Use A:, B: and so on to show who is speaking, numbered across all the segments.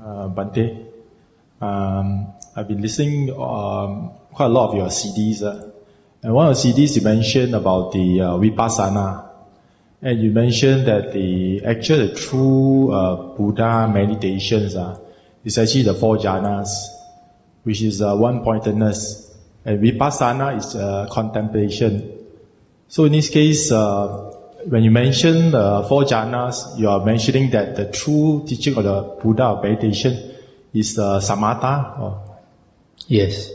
A: Bhante. I've been listening quite a lot of your CDs. And one of the CDs you mentioned about the Vipassana. And you mentioned that the true Buddha meditations is actually the 4 jhanas, which is one-pointedness. And Vipassana is contemplation. So in this case, when you mention the 4 jhanas, you are mentioning that the true teaching of the Buddha of meditation is samatha? Or?
B: Yes.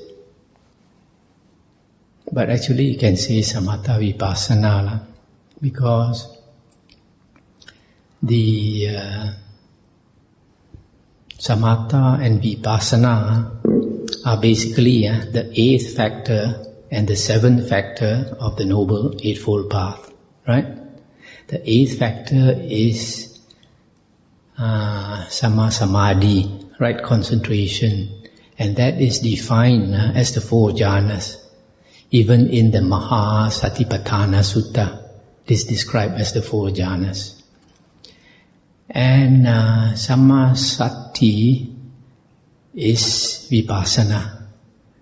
B: But actually you can say samatha vipassana because the samatha and vipassana are basically the 8th factor and the 7th factor of the Noble Eightfold Path, right? The 8th factor is sama samadhi, right concentration, and that is defined as the 4 jhanas. Even in the Mahasatipatthana Sutta, it is described as the 4 jhanas. And samasati is vipassana,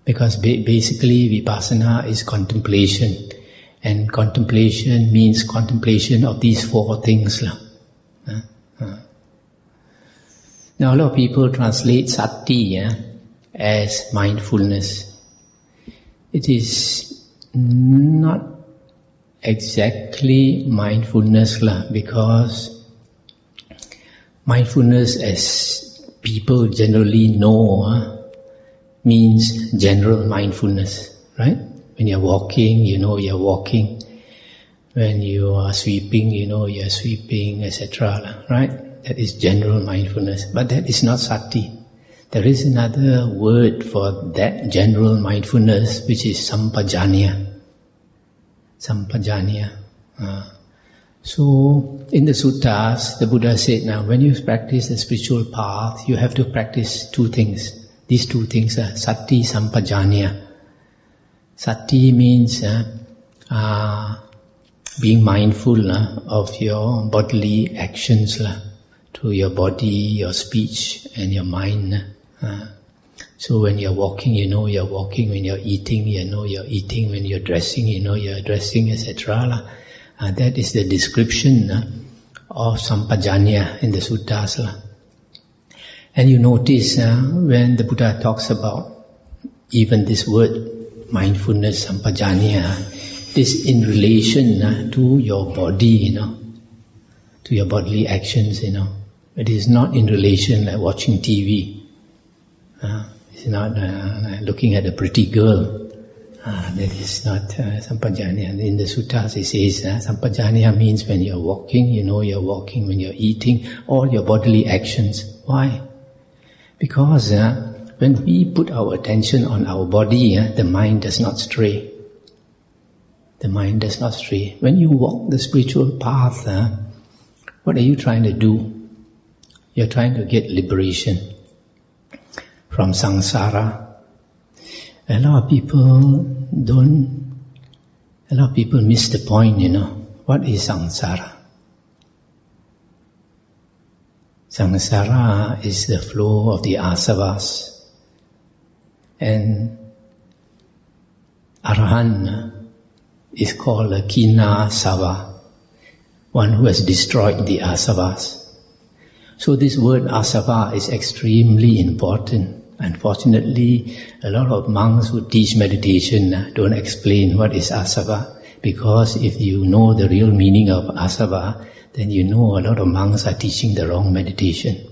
B: because basically vipassana is contemplation, and contemplation means contemplation of these 4 things. Now a lot of people translate sati as mindfulness. It is not exactly mindfulness because mindfulness, as people generally know, means general mindfulness, right? When you're walking, you know you're walking. When you are sweeping, you know you're sweeping, etc., right? That is general mindfulness. But that is not sati. There is another word for that general mindfulness, which is sampajanya. Sampajanya. So, in the suttas, the Buddha said, now when you practice the spiritual path, you have to practice 2 things. These 2 things are sati, sampajanya. Sati means being mindful of your bodily actions, through your body, your speech, and your mind. So when you're walking, you know you're walking. When you're eating, you know you're eating. When you're dressing, you know you're dressing, etc. That is the description of sampajanya in the suttas. And you notice when the Buddha talks about even this word, mindfulness, sampajanya, it is in relation to your body, to your bodily actions, It is not in relation like watching TV. It's not looking at a pretty girl. That is not sampajanya. In the suttas it says sampajanya means when you're walking, you know you're walking. When you're eating, all your bodily actions. Why? Because when we put our attention on our body, the mind does not stray. The mind does not stray. When you walk the spiritual path, what are you trying to do? You're trying to get liberation from samsara. A lot of people miss the point, What is samsara? Samsara is the flow of the asavas. And Arahant is called a kina sava, one who has destroyed the asavas. So this word asava is extremely important. Unfortunately, a lot of monks who teach meditation don't explain what is asava, because if you know the real meaning of asava, then you know a lot of monks are teaching the wrong meditation.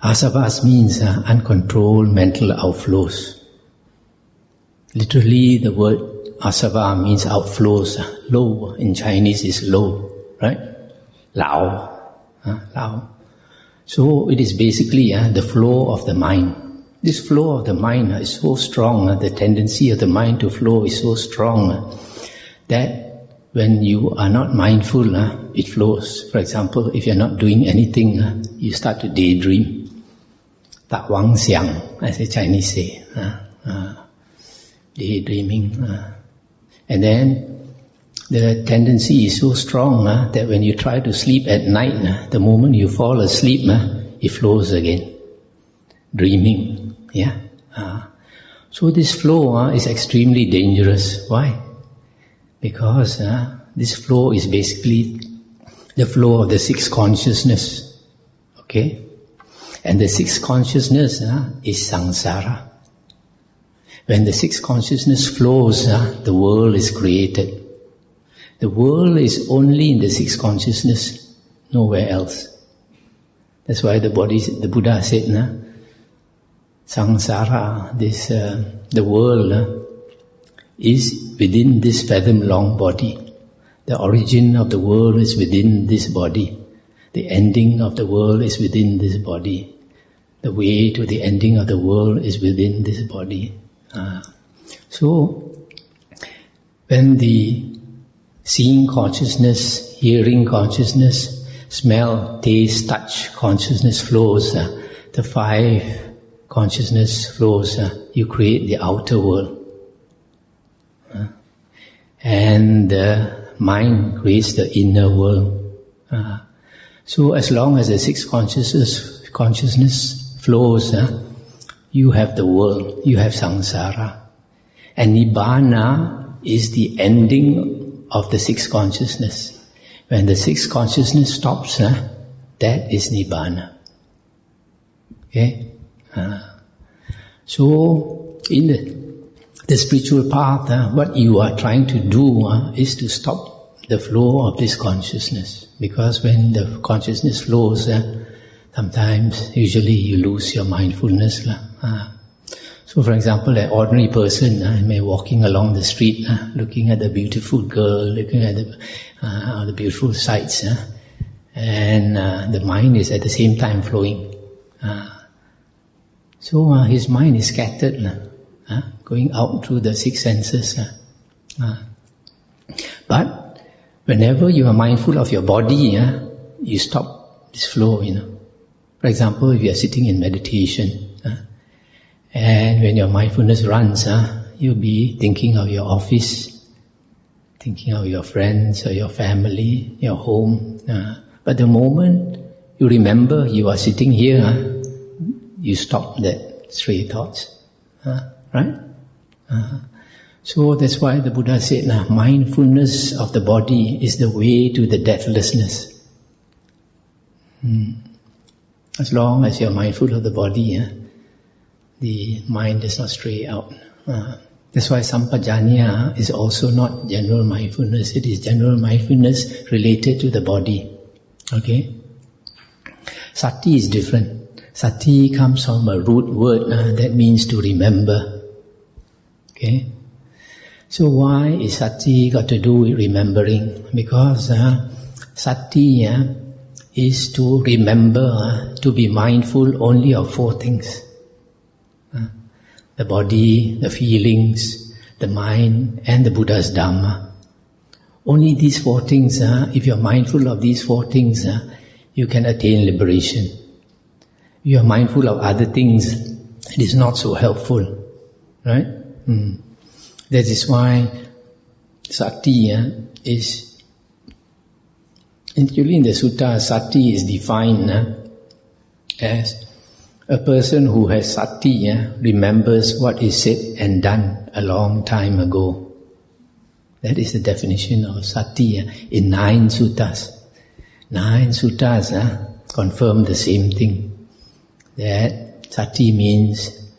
B: Asavas means uncontrolled mental outflows. Literally, the word asava means outflows. Low in Chinese is low, right? Lao. Lao. So it is basically the flow of the mind. This flow of the mind is so strong, the tendency of the mind to flow is so strong that when you are not mindful, it flows. For example, if you're not doing anything, you start to daydream. Tak wang xiang, as the Chinese say. Daydreaming. And then the tendency is so strong that when you try to sleep at night, the moment you fall asleep, it flows again. Dreaming, yeah. So this flow is extremely dangerous. Why? Because this flow is basically the flow of the sixth consciousness. Okay? And the sixth consciousness is samsara. When the sixth consciousness flows, the world is created. The world is only in the sixth consciousness, nowhere else. That's why the Buddha said, samsara, the world is within this fathom-long body. The origin of the world is within this body. The ending of the world is within this body. The way to the ending of the world is within this body. So, when the seeing consciousness, hearing consciousness, smell, taste, touch consciousness flows, the five consciousness flows, you create the outer world. And the mind creates the inner world. So as long as the sixth consciousness flows, you have the world, you have samsara. And nibbana is the ending of the sixth consciousness. When the sixth consciousness stops, that is nibbana. Okay? So, in the spiritual path, what you are trying to do is to stop the flow of this consciousness. Because when the consciousness flows, sometimes, usually you lose your mindfulness. So for example, an ordinary person may walking along the street, looking at the beautiful girl, looking at the beautiful sights, and the mind is at the same time flowing. So his mind is scattered, going out through the six senses. But whenever you are mindful of your body, you stop this flow, For example, if you are sitting in meditation, and when your mindfulness runs, you'll be thinking of your office, thinking of your friends or your family, your home. But the moment you remember you are sitting here, you stop that stray thoughts. Right? So that's why the Buddha said, mindfulness of the body is the way to the deathlessness. As long as you're mindful of the body, the mind does not stray out. That's why sampajanya is also not general mindfulness. It is general mindfulness related to the body. Okay? Sati is different. Sati comes from a root word that means to remember. Okay? So why is sati got to do with remembering? Because sati is to remember, to be mindful only of four things. The body, the feelings, the mind, and the Buddha's Dhamma. Only these four things, if you're mindful of these four things, you can attain liberation. If you're mindful of other things, it is not so helpful. Right? That is why sati is, actually in the sutta, sati is defined as a person who has sati remembers what is said and done a long time ago. That is the definition of sati in 9 suttas. 9 suttas confirm the same thing. That sati means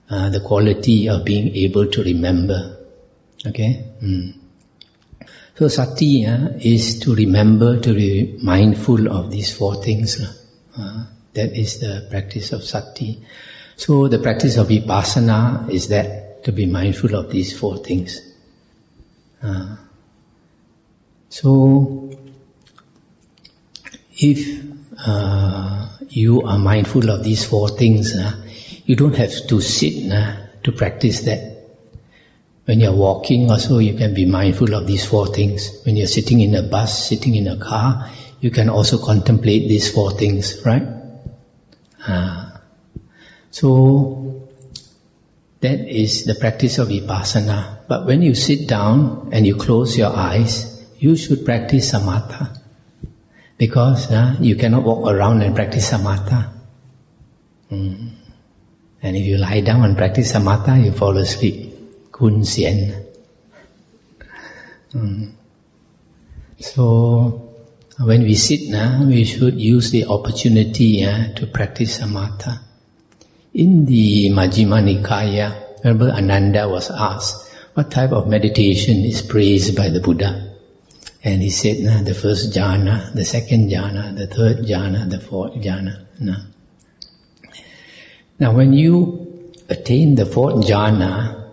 B: the quality of being able to remember. Okay? So sati is to remember, to be mindful of these four things. That is the practice of sati. So the practice of vipassana is that, to be mindful of these four things. So if you are mindful of these four things, you don't have to sit to practice that. When you're walking also, you can be mindful of these four things. When you're sitting in a bus, sitting in a car, you can also contemplate these four things, right? So that is the practice of vipassana. But when you sit down and you close your eyes, you should practice samatha. Because you cannot walk around and practice samatha. And if you lie down and practice samatha, you fall asleep. Kun Sien. So, when we sit now, we should use the opportunity to practice samatha. In the Majjhima Nikaya, Venerable Ananda was asked, what type of meditation is praised by the Buddha? And he said, the first jhana, the second jhana, the third jhana, the fourth jhana. Now when you attain the fourth jhana,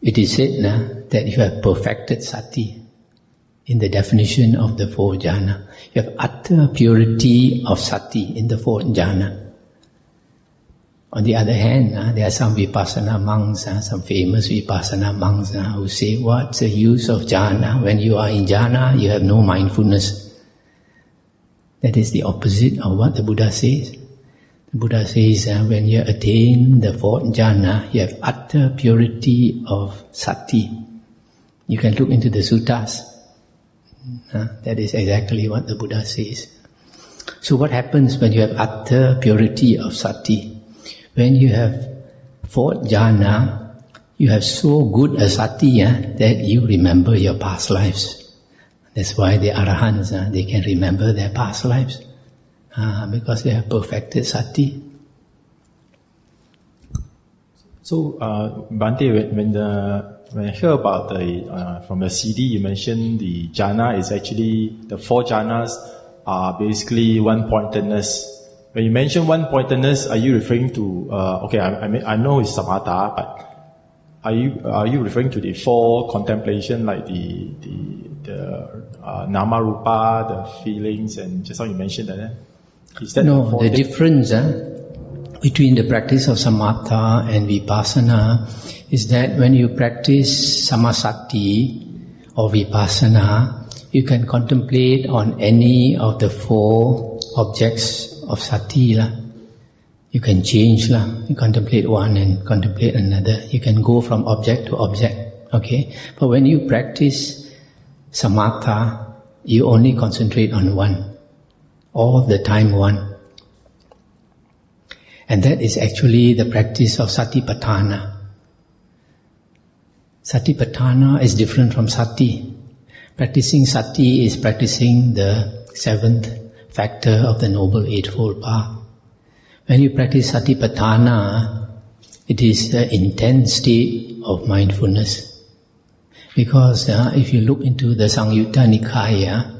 B: it is said that you have perfected sati. In the definition of the fourth jhana, you have utter purity of sati in the fourth jhana. On the other hand, there are some vipassana monks, some famous vipassana monks who say, what's the use of jhana? When you are in jhana, you have no mindfulness. That is the opposite of what the Buddha says. The Buddha says, when you attain the fourth jhana, you have utter purity of sati. You can look into the suttas. That is exactly what the Buddha says. So what happens when you have utter purity of sati? When you have fourth jhana, you have so good a sati that you remember your past lives. That's why the Arahants, they can remember their past lives. Because they have perfected sati.
A: So, Bhante, when I hear about from the CD, you mentioned the jhana is actually, the four jhanas are basically one-pointedness. When you mention one-pointedness, are you referring to, I know it's samatha, but are you referring to the four contemplation, like the nama rupa, the feelings, and just how you mentioned that? Is that
B: no, the difference between the practice of samatha and vipassana is that when you practice samasati or vipassana, you can contemplate on any of the four objects of sati. You can change. You contemplate one and contemplate another. You can go from object to object. Okay? But when you practice samatha, you only concentrate on one. All the time one. And that is actually the practice of satipatthana. Satipatthana is different from sati. Practicing sati is practicing the seventh factor of the Noble Eightfold Path. When you practice satipatthana, it is the intense state of mindfulness. Because if you look into the Samyutta Nikaya,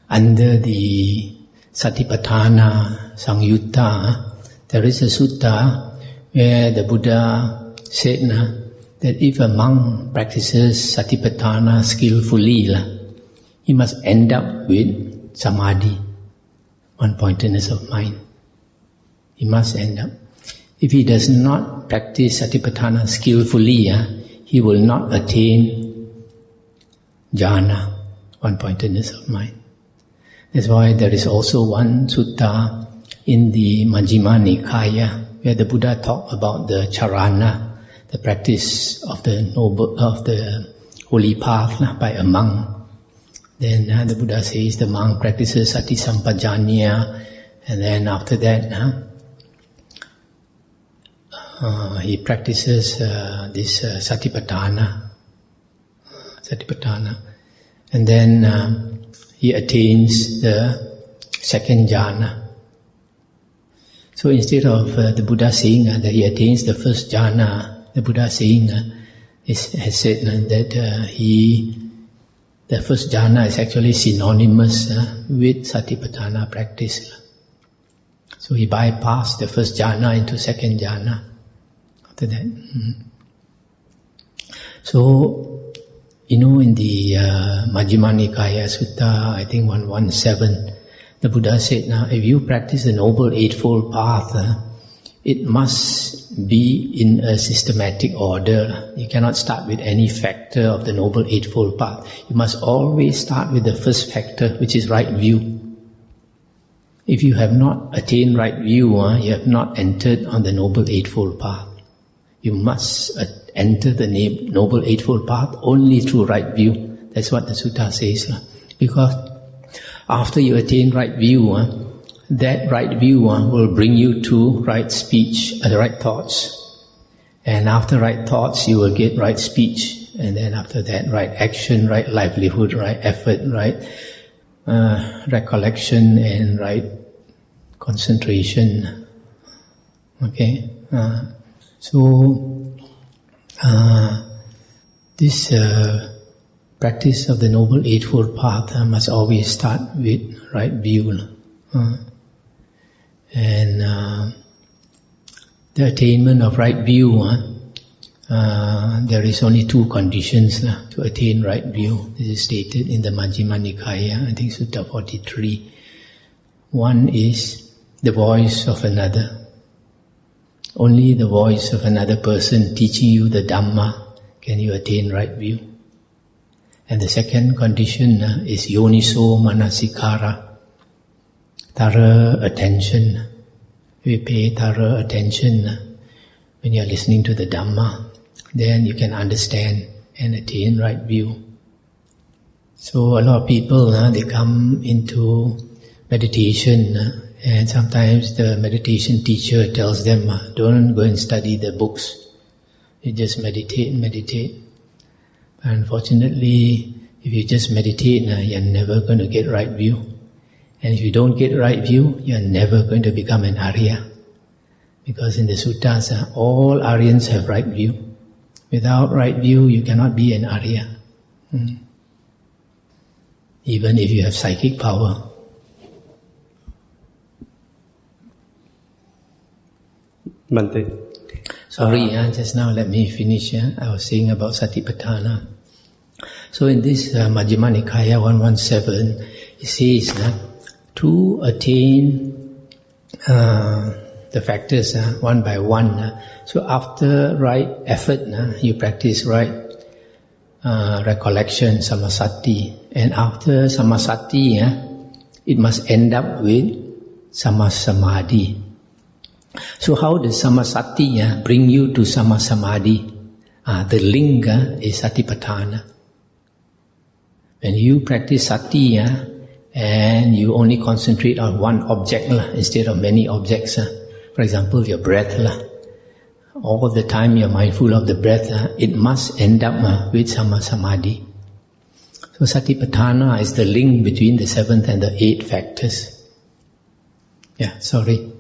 B: under the Satipatthana Samyutta, there is a sutta where the Buddha said that if a monk practices Satipatthana skillfully, he must end up with samadhi, one-pointedness of mind. He must end up. If he does not practice Satipatthana skillfully, he will not attain jhana, one-pointedness of mind. That's why there is also one sutta in the Majjhima Nikaya where the Buddha talked about the charana, the practice of the holy path by a monk. Then the Buddha says the monk practices sati sampajanya, and then after that he practices this satipatthana, and then he attains the second jhana. So instead of the Buddha saying that he attains the first jhana, the Buddha saying has said that the first jhana is actually synonymous with satipatthana practice. So he bypassed the first jhana into second jhana. After that, So, in the Majjhima Nikaya Sutta, I think 117, the Buddha said, now if you practice the Noble Eightfold Path, it must be in a systematic order. You cannot start with any factor of the Noble Eightfold Path. You must always start with the first factor, which is right view. If you have not attained right view, you have not entered on the Noble Eightfold Path. You must enter the Noble Eightfold Path only through right view. That's what the sutta says. Because after you attain right view, that right view will bring you to right speech, the right thoughts. And after right thoughts, you will get right speech. And then after that, right action, right livelihood, right effort, right recollection, and right concentration. Okay? This practice of the Noble Eightfold Path must always start with right view. And the attainment of right view, there is only two conditions to attain right view. This is stated in the Majjhima Nikaya, I think Sutta 43. One is the voice of another. Only the voice of another person teaching you the Dhamma can you attain right view. And the second condition is Yoniso Manasikara, thorough attention. You pay thorough attention when you are listening to the Dhamma, then you can understand and attain right view. So a lot of people, they come into meditation and sometimes the meditation teacher tells them, don't go and study the books. You just meditate. Unfortunately, if you just meditate, you're never going to get right view. And if you don't get right view, you're never going to become an Arya. Because in the suttas, all Aryans have right view. Without right view, you cannot be an Arya. Even if you have psychic power.
C: Bhante.
B: Sorry, just now let me finish. I was saying about Satipatthana. So in this Majjhima Nikaya 117, it says to attain the factors one by one. So after right effort, you practice right recollection, samasati. And after samasati, it must end up with samasamadhi. So how does samasati bring you to samasamadhi? The link is satipatthana. When you practice sati and you only concentrate on one object instead of many objects, for example your breath, all the time you're mindful of the breath, it must end up with samasamadhi. So satipatthana is the link between the seventh and the eighth factors. Yeah, sorry.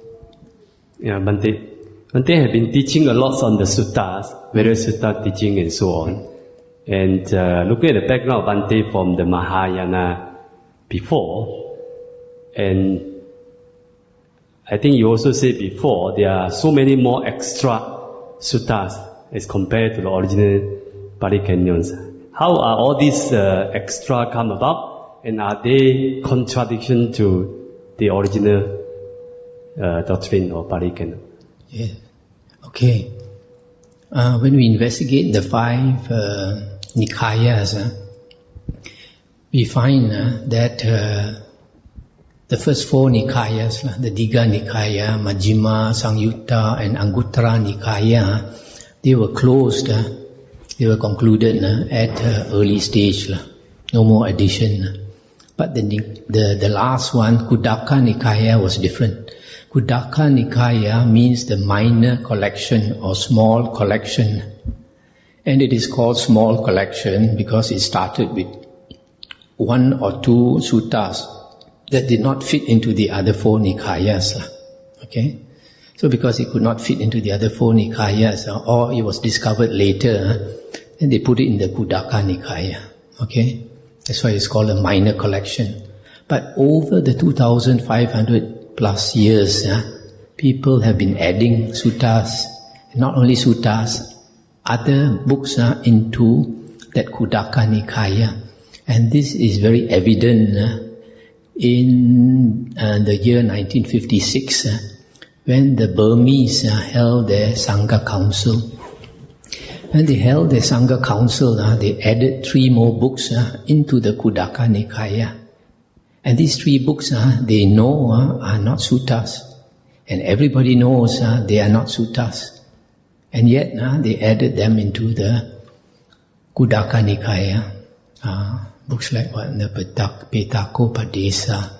C: Yeah, Bhante have been teaching a lot on the suttas, various sutta teaching and so on. And looking at the background of Bhante from the Mahayana before, and I think you also said before, there are so many more extra suttas as compared to the original Pali Canons. How are all these extra come about, and are they contradiction to the original doctrine of Pali Canon?
B: Yeah. Okay. When we investigate the five Nikayas, we find that the first four Nikayas, the Digha Nikaya, Majjhima, Sangyutta and Anguttara Nikaya, they were closed, they were concluded at early stage, no more addition. But the last one, Khuddaka Nikaya, was different. Khuddaka Nikaya means the minor collection or small collection. And it is called small collection because it started with one or two suttas that did not fit into the other four Nikayas. Okay? So because it could not fit into the other four Nikayas, or it was discovered later, then they put it in the Khuddaka Nikaya. Okay? That's why it's called a minor collection. But over the 2,500 plus years, people have been adding suttas, not only suttas, other books into that Khuddaka Nikaya. And this is very evident in the year 1956 when the Burmese held their Sangha Council. When they held their Sangha Council, they added 3 more books into the Khuddaka Nikaya. And these 3 books, they know are not suttas. And everybody knows they are not suttas. And yet they added them into the Khuddaka Nikaya. Books like what? The Petako Padesa,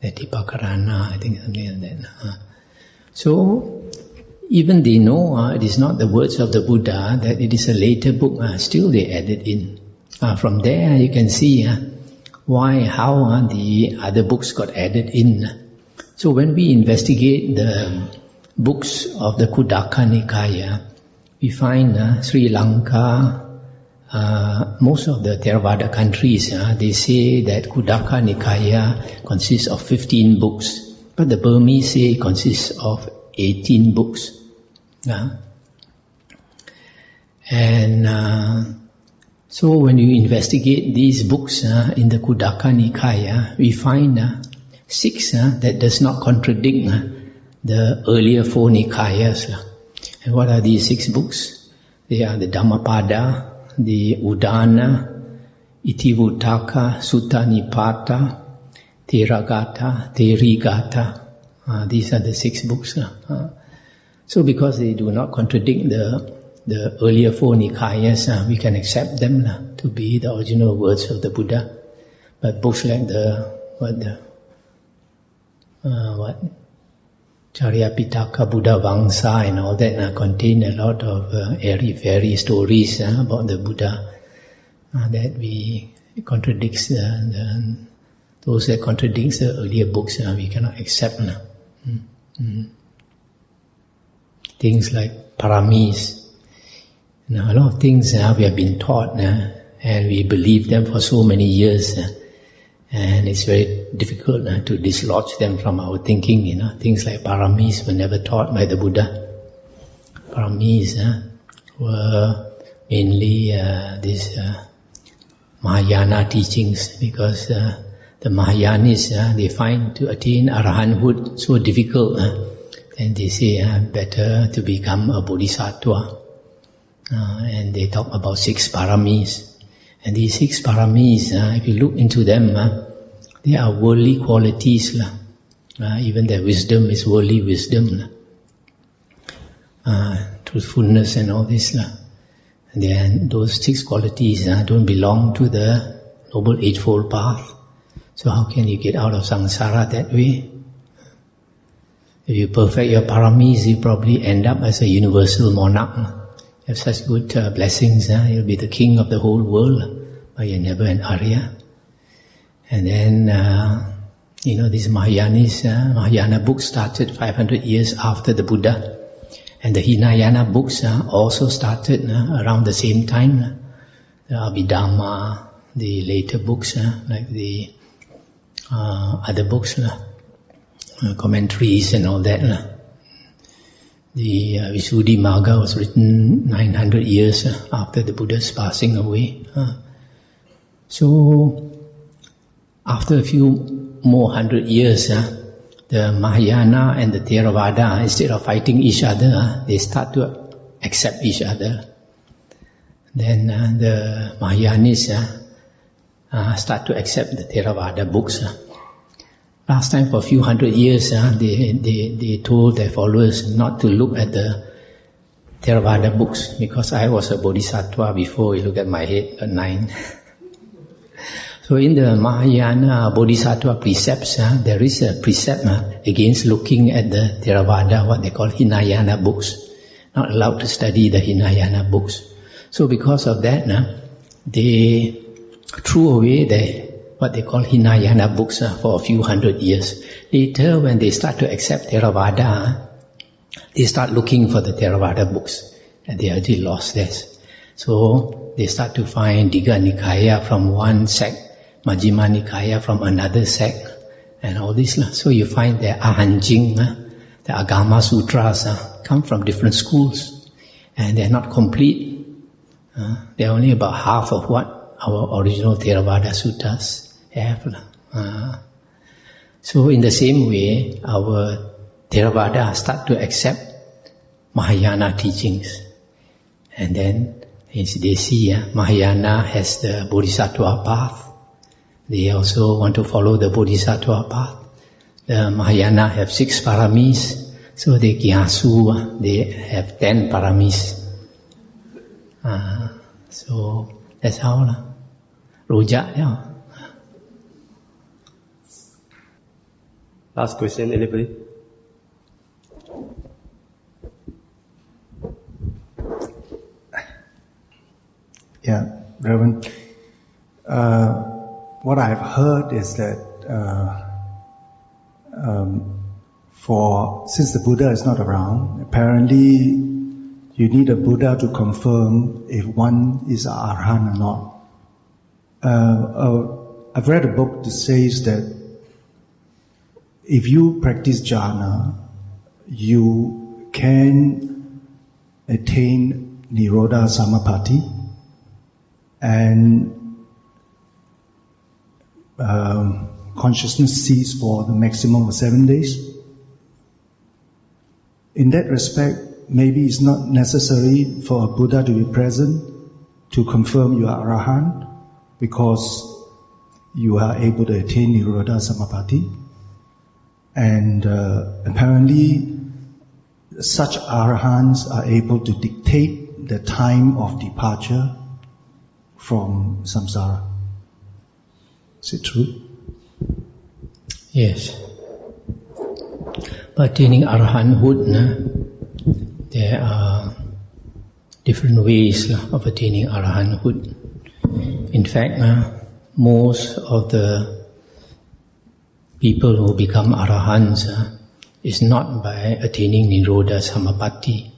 B: Netipakarana, I think something like that. So, even they know it is not the words of the Buddha, that it is a later book, still they added in. From there you can see how the other books got added in. So when we investigate the books of the Khuddaka Nikaya, we find Sri Lanka, most of the Theravada countries, they say that Khuddaka Nikaya consists of 15 books, but the Burmese say it consists of 18 books. So when you investigate these books in the Khuddaka Nikaya, we find 6 that does not contradict the earlier 4 Nikayas. And what are these 6 books? They are the Dhammapada, the Udana, Itivuttaka, Sutta Nipata, Theragata, Therigata. These are the 6 books. So because they do not contradict the earlier 4 Nikayas, we can accept them to be the original words of the Buddha. But books like Charya-pitaka, Buddha Vangsa and all that contain a lot of airy-fairy stories about the Buddha that contradicts those that contradicts the earlier books we cannot accept. Things like paramis. A lot of things we have been taught and we believe them for so many years. And it's very difficult to dislodge them from our thinking. Things like paramis were never taught by the Buddha. Paramis were mainly these Mahayana teachings, because the Mahayanis, they find to attain Arahanthood so difficult. And they say better to become a Bodhisattva. And they talk about 6 paramis. And these 6 paramis, if you look into them, they are worldly qualities. Even their wisdom is worldly wisdom. Truthfulness and all this. And then those 6 qualities don't belong to the Noble Eightfold Path. So how can you get out of samsara that way? If you perfect your paramis, you probably end up as a universal monarch. You have such good blessings, you'll be the king of the whole world, but you're never an Arya. And then, these Mahayana books started 500 years after the Buddha. And the Hinayana books also started around the same time. The Abhidhamma, the later books, like the other books, commentaries and all that. The Visuddhimagga was written 900 years after the Buddha's passing away. So, after a few more 100 years, the Mahayana and the Theravada, instead of fighting each other, they start to accept each other. Then the Mahayanis start to accept the Theravada books. Last time, for a few 100 years, they told their followers not to look at the Theravada books, because I was a Bodhisattva before. You look at my head, got 9. So in the Mahayana Bodhisattva precepts, there is a precept against looking at the Theravada, what they call Hinayana books. Not allowed to study the Hinayana books. So because of that, they threw away what they call Hinayana books for a few 100 years. Later, when they start to accept Theravada, they start looking for the Theravada books, and they already lost this. So they start to find Digha Nikaya from one sect, Majjhima Nikaya from another sect, and all this. So you find the Ahanjing, the Agama Sutras come from different schools, and they're not complete. They're only about half of what our original Theravada Suttas have. So in the same way, our Theravada start to accept Mahayana teachings. And then they see Mahayana has the Bodhisattva path. They also want to follow the Bodhisattva path. The Mahayana have 6 paramis, so the Gyasu, they have 10 paramis. So that's how Rojak.
C: Last question, anybody?
D: Yeah, Reverend. What I've heard is that since the Buddha is not around, apparently you need a Buddha to confirm if one is an Arahant or not. I've read a book that says that if you practice jhana, you can attain Nirodha Samapatti and consciousness cease for the maximum of 7 days. In that respect, maybe it's not necessary for a Buddha to be present to confirm you are Arahant, because you are able to attain Nirodha Samapatti. And apparently such Arahants are able to dictate the time of departure from samsara. Is it true?
B: Yes. Pertaining Arahanthood, there are different ways of attaining Arahanthood. In fact, most of the people who become Arahants is not by attaining Nirodha Samapatti,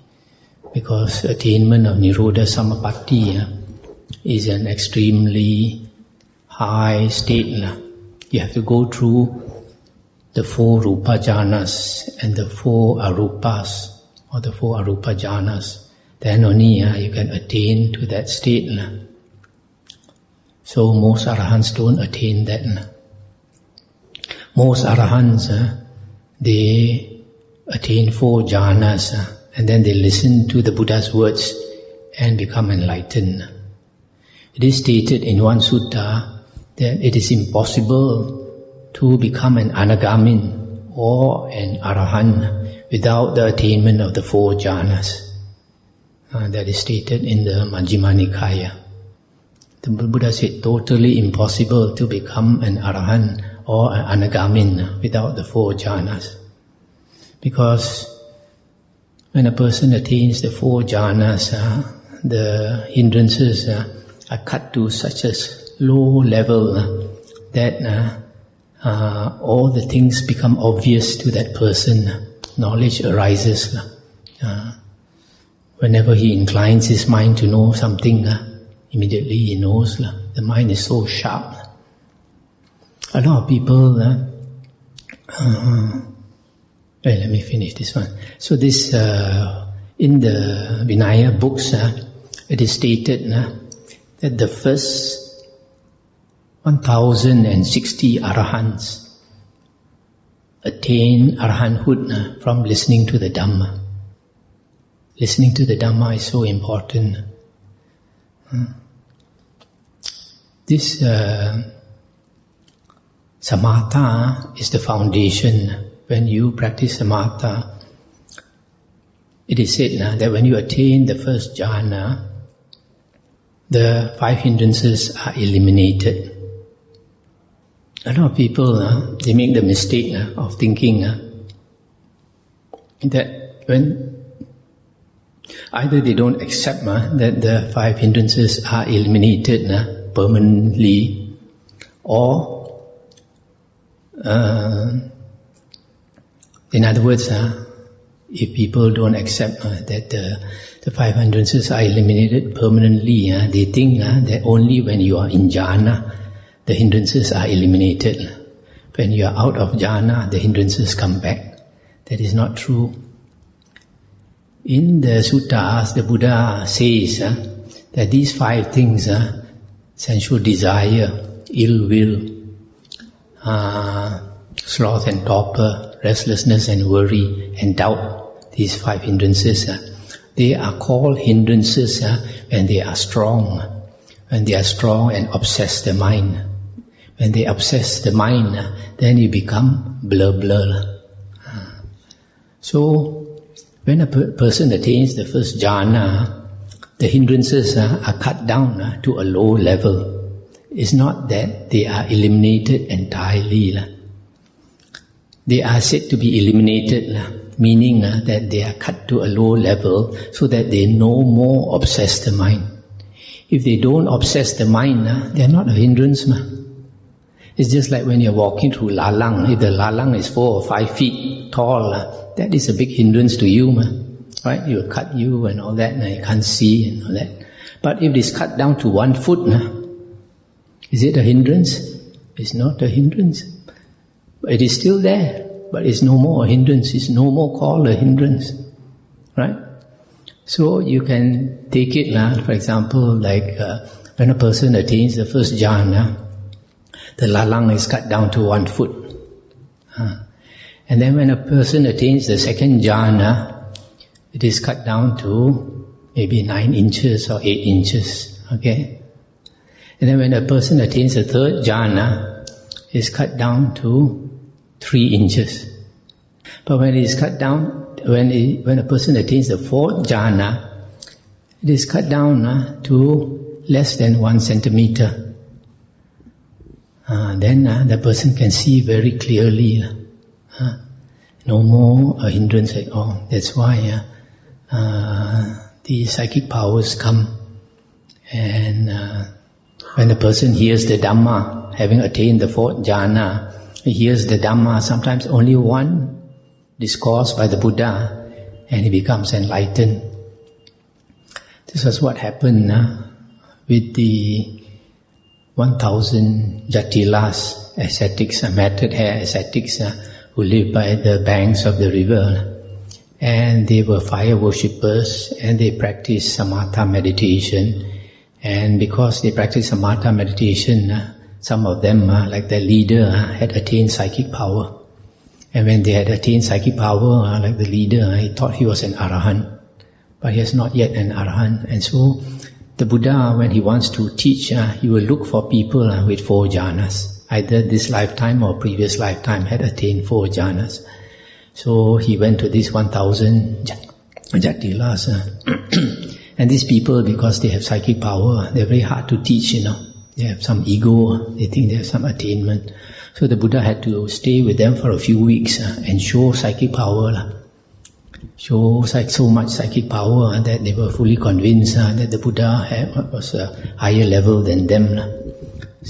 B: because attainment of Nirodha Samapatti is an extremely high state. You have to go through the 4 Rupa Jhanas and the 4 Arupas, or the 4 Arupa Jhanas. Then only you can attain to that state. So most Arahants don't attain that. Most Arahants, they attain 4 jhanas, and then they listen to the Buddha's words and become enlightened. It is stated in one sutta that it is impossible to become an anagamin or an arahant without the attainment of the 4 jhanas. That is stated in the Majjhima Nikaya. The Buddha said totally impossible to become an arahant or an anagamin without the 4 jhanas. Because when a person attains the 4 jhanas, the hindrances are cut to such a low level that all the things become obvious to that person. Knowledge arises. Whenever he inclines his mind to know something, immediately he knows. The mind is so sharp. A lot of people, let me finish this one. So this, in the Vinaya books, it is stated that the first 1060 Arahants attain Arahanthood from listening to the Dhamma. Listening to the Dhamma is so important. This samatha is the foundation. When you practice samatha, it is said that when you attain the first jhana, the 5 hindrances are eliminated. A lot of people, they make the mistake of thinking that when either they don't accept that the 5 hindrances are eliminated permanently, or in other words, if people don't accept that the 5 hindrances are eliminated permanently, they think that only when you are in jhana, the hindrances are eliminated. When you are out of jhana, the hindrances come back. That is not true. In the suttas, the Buddha says that these 5 things, sensual desire, ill will, sloth and torpor, restlessness and worry and doubt, these 5 hindrances, they are called hindrances when they are strong. When they are strong and obsess the mind. When they obsess the mind, then you become blur. So, when a person attains the first jhana, the hindrances are cut down to a low level. It's not that they are eliminated entirely. they are said to be eliminated, meaning that they are cut to a low level so that they no more obsess the mind. If they don't obsess the mind, they are not a hindrance. It's just like when you're walking through lalang. If the lalang is 4 or 5 feet tall, that is a big hindrance to you. Right? It will cut you and all that, and you can't see and all that. But if it's cut down to 1 foot, is it a hindrance? It's not a hindrance. It is still there, but it's no more a hindrance. It's no more called a hindrance. Right? So you can take it, for example, like when a person attains the first jhana, the lalang is cut down to 1 foot. And then when a person attains the second jhana, it is cut down to maybe 9 inches or 8 inches. Okay? And then when a person attains the third jhana, it's cut down to 3 inches. But when it is cut down, when a person attains the fourth jhana, it is cut down to less than 1 centimeter. Then the person can see very clearly. No more a hindrance at all. That's why the psychic powers come. And when the person hears the Dhamma, having attained the fourth jhana, he hears the Dhamma, sometimes only one discourse by the Buddha, and he becomes enlightened. This was what happened with the 1,000 Jatilas, ascetics, matted hair ascetics who lived by the banks of the river. And they were fire worshippers, and they practiced samatha meditation. And because they practiced samatha meditation, some of them, like their leader, had attained psychic power. And when they had attained psychic power, like the leader, he thought he was an Arahant. But he is not yet an Arahant. And so the Buddha, when he wants to teach, he will look for people with 4 jhanas. Either this lifetime or previous lifetime had attained 4 jhanas. So he went to these 1,000 Jatilas. And these people, because they have psychic power, they're very hard to teach, They have some ego, they think they have some attainment. So the Buddha had to stay with them for a few weeks and show psychic power. Show so much psychic power that they were fully convinced that the Buddha was a higher level than them.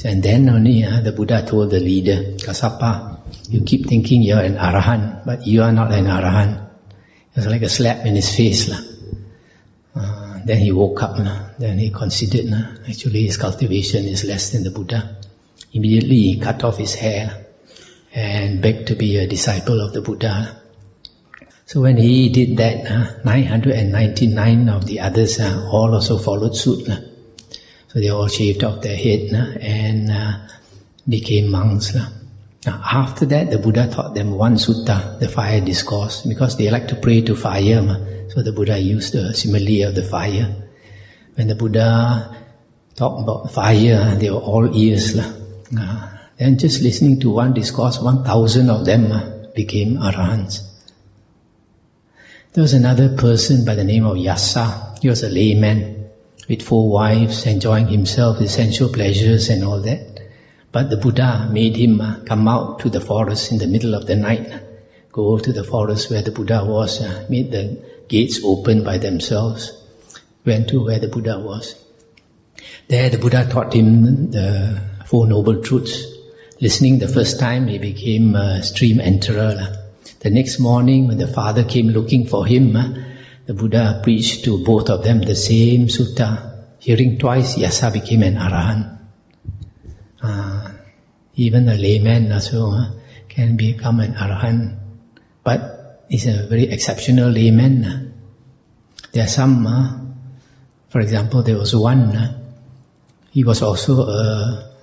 B: And then only the Buddha told the leader, Kassapa, you keep thinking you're an Arahant, but you are not an Arahant. It was like a slap in his face. Then he woke up. Then he considered actually his cultivation is less than the Buddha. Immediately he cut off his hair and begged to be a disciple of the Buddha. So when he did that, 999 of the others all also followed suit. So they all shaved off their head and became monks. Now after that, the Buddha taught them one sutta, the fire discourse, because they like to pray to fire. So the Buddha used the simile of the fire. When the Buddha talked about fire, they were all ears. Then just listening to one discourse, 1,000 of them became Arahants. There was another person by the name of Yassa. He was a layman with 4 wives, enjoying himself with sensual pleasures and all that. But the Buddha made him come out to the forest in the middle of the night, go to the forest where the Buddha was, made the gates open by themselves, went to where the Buddha was. There the Buddha taught him the 4 noble truths. Listening the first time, he became a stream enterer. The next morning, when the father came looking for him, the Buddha preached to both of them the same sutta. Hearing twice, Yassa became an Arahant. Even a layman also can become an Arahant. But he's a very exceptional layman. There are some, for example, there was one, he was also a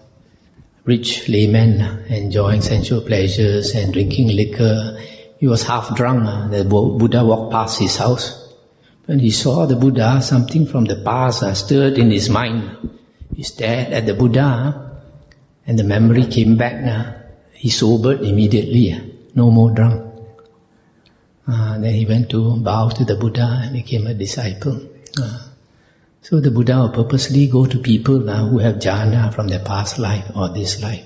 B: rich layman, enjoying sensual pleasures and drinking liquor. He was half drunk. The Buddha walked past his house. When he saw the Buddha, something from the past stirred in his mind. He stared at the Buddha, and the memory came back. He sobered immediately, no more drunk. Then he went to bow to the Buddha and became a disciple. So the Buddha will purposely go to people who have jhana from their past life or this life.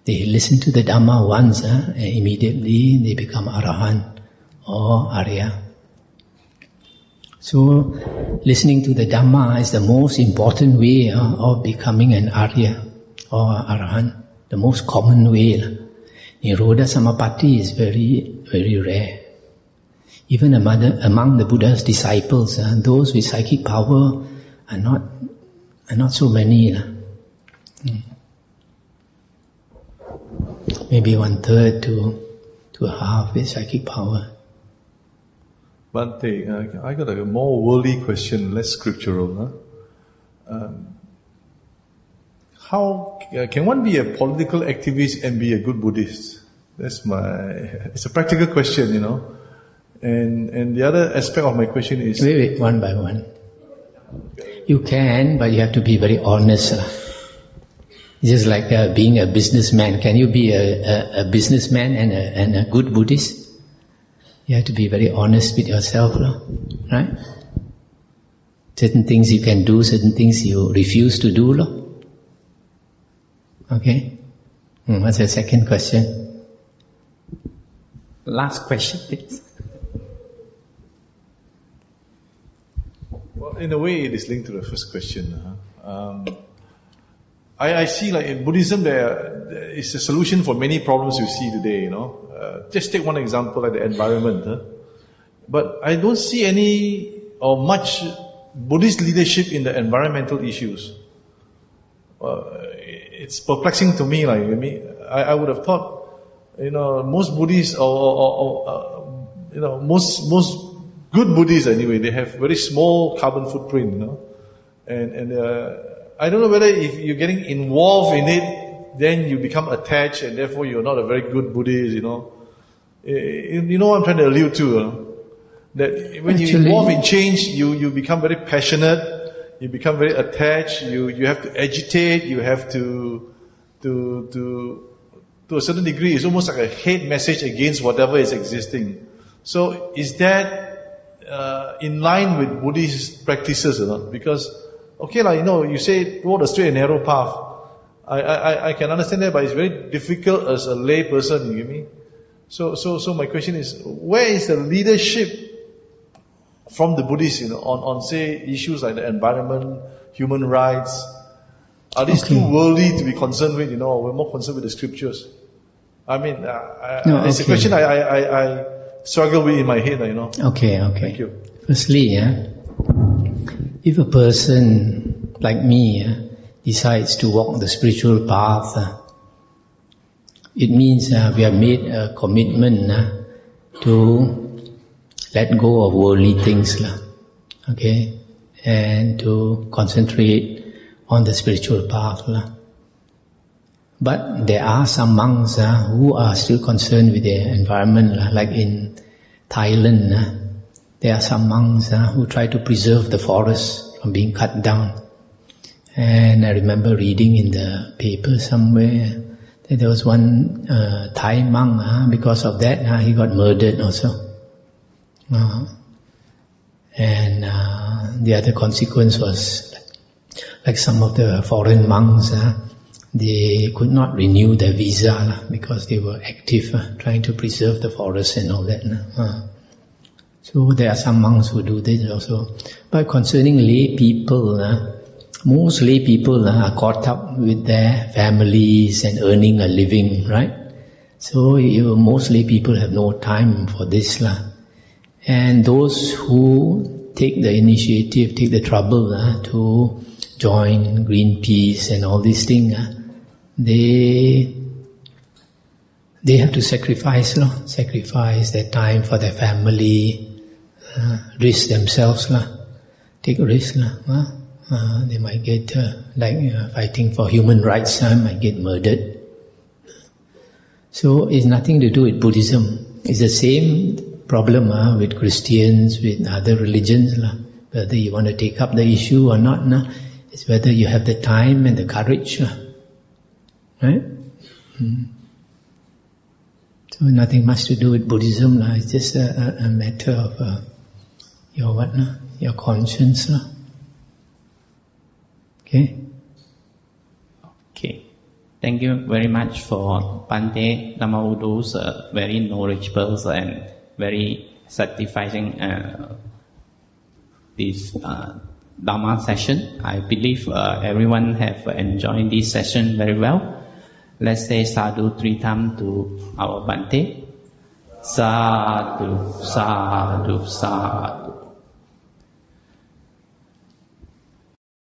B: They listen to the Dhamma once, and immediately they become Arahant or Arya. So, listening to the Dhamma is the most important way of becoming an Arya or Arahant, the most common way. Nirodha Samapatti is very, very rare. Even among the Buddha's disciples, those with psychic power are not so many. Maybe 1/3 to a half with psychic power.
E: Bhante, I got a more worldly question, less scriptural. How can one be a political activist and be a good Buddhist? It's a practical question, And the other aspect of my question is...
B: Wait, one by one. You can, but you have to be very honest. It's just like being a businessman. Can you be a businessman and a good Buddhist? You have to be very honest with yourself, right? Certain things you can do, certain things you refuse to do. Okay? What's the second question? Last question, please.
E: Well, in a way, it is linked to the first question. I see, like in Buddhism, there is a solution for many problems you see today. Just take one example, like the environment. But I don't see any or much Buddhist leadership in the environmental issues. It's perplexing to me. I would have thought, most Buddhists most good Buddhists anyway, they have very small carbon footprint, and I don't know whether if you're getting involved in it, then you become attached and therefore you're not a very good Buddhist, You know what I'm trying to allude to? That when you involve in change, you become very passionate, you become very attached, you have to agitate, you have to a certain degree, it's almost like a hate message against whatever is existing. So is that in line with Buddhist practices or not? Because, you say walk a straight and narrow path. I can understand that, but it's very difficult as a lay person, you get me? So my question is, where is the leadership from the Buddhists, on say issues like the environment, human rights? Are these too worldly to be concerned with, or we're more concerned with the scriptures? It's a question I struggle with in my head,
B: Okay.
E: Thank you.
B: Firstly, if a person like me decides to walk the spiritual path, it means we have made a commitment to let go of worldly things, okay, and to concentrate on the spiritual path. But there are some monks who are still concerned with the environment, like in Thailand. There are some monks who try to preserve the forest from being cut down. And I remember reading in the paper somewhere that there was one Thai monk, because of that he got murdered also. And the other consequence was like some of the foreign monks, they could not renew their visa because they were active trying to preserve the forest and all that. So there are some monks who do this also. But concerning lay people, most lay people are caught up with their families and earning a living, right? So most lay people have no time for this. And those who take the initiative, take the trouble to join Greenpeace and all these things, they have to sacrifice their time for their family, risk themselves, take a risk. They might get, fighting for human rights, might get murdered. So it's nothing to do with Buddhism. It's the same problem with Christians, with other religions. Whether you want to take up the issue or not, it's whether you have the time and the courage. Right? So nothing much to do with Buddhism. It's just a matter of your conscience. Okay? Okay.
F: Thank you very much for Bhante Dhammavuddho's very knowledgeable and very satisfying this Dhamma session. I believe everyone have enjoyed this session very well. Let's say sadhu 3 times to our Bhante. Sadhu, sadhu, sadhu.